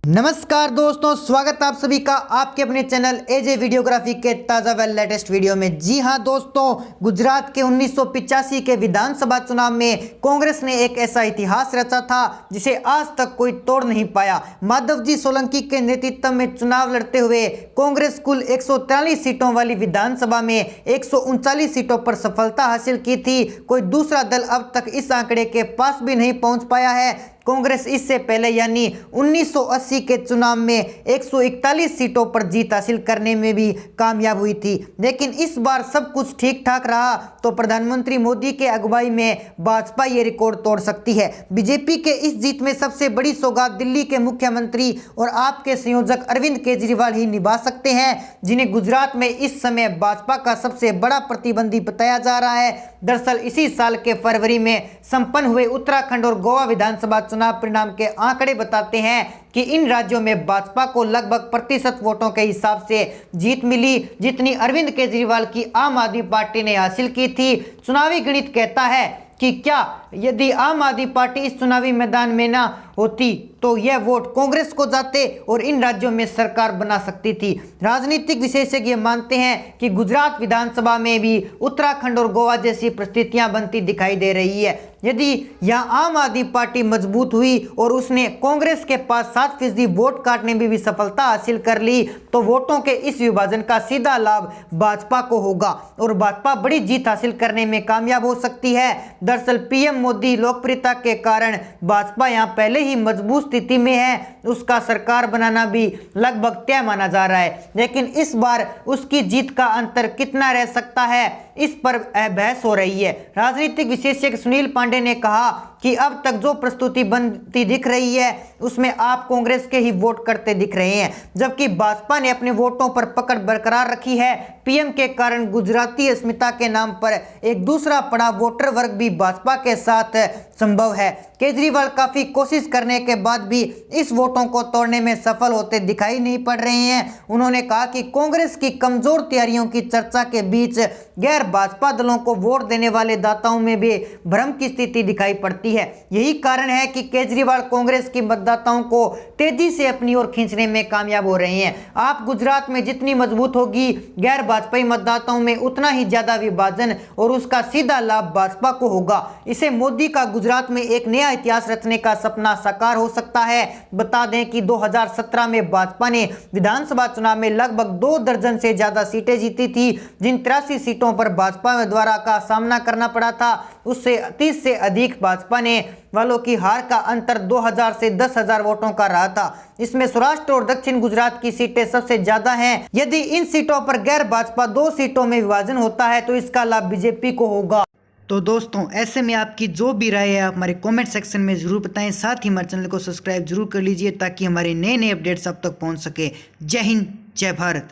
नमस्कार दोस्तों, स्वागत है आप सभी का आपके अपने चैनल एजे वीडियोग्राफी के ताज़ा व लेटेस्ट वीडियो में। जी हां दोस्तों, गुजरात के 1985 के विधानसभा चुनाव में कांग्रेस ने एक ऐसा इतिहास रचा था जिसे आज तक कोई तोड़ नहीं पाया। माधवजी सोलंकी के नेतृत्व में चुनाव लड़ते हुए कांग्रेस कुल 143 सीटों वाली विधानसभा में 139 सीटों पर सफलता हासिल की थी। कोई दूसरा दल अब तक इस आंकड़े के पास भी नहीं पहुंच पाया है। कांग्रेस इससे पहले यानी 1980 के चुनाव में 141 सीटों पर जीत हासिल करने में भी कामयाब हुई थी, लेकिन इस बार सब कुछ ठीक ठाक रहा तो प्रधानमंत्री मोदी के अगुवाई में भाजपा ये रिकॉर्ड तोड़ सकती है। बीजेपी के इस जीत में सबसे बड़ी सौगात दिल्ली के मुख्यमंत्री और आपके संयोजक अरविंद केजरीवाल ही निभा सकते हैं, जिन्हें गुजरात में इस समय भाजपा का सबसे बड़ा प्रतिद्वंदी बताया जा रहा है। दरअसल इसी साल के फरवरी में संपन्न हुए उत्तराखंड और गोवा विधानसभा चुनाव परिणाम के आंकड़े बताते हैं कि इन राज्यों में भाजपा को लगभग प्रतिशत वोटों के हिसाब से जीत मिली, जितनी अरविंद केजरीवाल की आम आदमी पार्टी ने हासिल की थी। चुनावी गणित कहता है कि क्या यदि आम आदमी पार्टी इस चुनावी मैदान में ना होती तो यह वोट कांग्रेस को जाते और इन राज्यों में सरकार बना सकती थी। राजनीतिक विशेषज्ञ मानते हैं कि गुजरात विधानसभा में भी उत्तराखंड और गोवा जैसी परिस्थितियां बनती दिखाई दे रही है। यदि यहां आम आदमी पार्टी मजबूत हुई और उसने कांग्रेस के पास 7% वोट काटने में भी सफलता हासिल कर ली तो वोटों के इस विभाजन का सीधा लाभ भाजपा को होगा और भाजपा बड़ी जीत हासिल करने में कामयाब हो सकती है। दरअसल पीएम मोदी लोकप्रियता के कारण भाजपा यहां पहले ही मजबूत स्थिति में है, उसका सरकार बनाना भी लगभग तय माना जा रहा है, लेकिन इस बार उसकी जीत का अंतर कितना रह सकता है इस पर बहस हो रही है। राजनीतिक विशेषज्ञ सुनील पांडे ने कहा कि अब तक जो प्रस्तुति बनती दिख रही है उसमें आप कांग्रेस के ही वोट करते दिख रहे हैं, जबकि भाजपा ने अपने वोटों पर पकड़ बरकरार रखी है। पीएम के कारण गुजराती अस्मिता के नाम पर एक दूसरा बड़ा वोटर वर्ग भी भाजपा के साथ संभव है। केजरीवाल काफी कोशिश करने के बाद भी इस वोटों को तोड़ने में सफल होते दिखाई नहीं पड़ रहे हैं। उन्होंने कहा कि कांग्रेस की कमजोर तैयारियों की चर्चा के बीच गैर भाजपा दलों को वोट देने वाले दाताओं में भी भ्रम की स्थिति दिखाई पड़ती है। यही कारण है कि केजरीवाल कांग्रेस की मतदाताओं को तेजी से अपनी ओर खींचने में कामयाब हो रहे हैं। आप गुजरात में जितनी मजबूत होगी गैर भाजपाई मतदाताओं में उतना ही ज्यादा विभाजन और उसका सीधा लाभ भाजपा को होगा। इसे मोदी का गुजरात में एक नया इतिहास रचने का सपना साकार हो सकता है। बता दें कि 2017 में भाजपा ने विधानसभा चुनाव में लगभग 2 दर्जन से ज्यादा सीटें जीती थी, जिन 83 सीटों पर भाजपा द्वारा का सामना करना पड़ा था उससे 30 से अधिक भाजपा ने वालों की हार का अंतर 2000 से 10,000 वोटों का रहा था। इसमें सौराष्ट्र और दक्षिण गुजरात की सीटें सबसे ज्यादा हैं। यदि इन सीटों पर गैर भाजपा 2 सीटों में विभाजन होता है तो इसका लाभ बीजेपी को होगा। तो दोस्तों, ऐसे में आपकी जो भी राय है आप हमारे कमेंट सेक्शन में जरूर बताएं। साथ ही हमारे चैनल को सब्सक्राइब जरूर कर लीजिए ताकि हमारे नए अपडेट्स आप तक पहुंच सके। जय हिंद, जय भारत।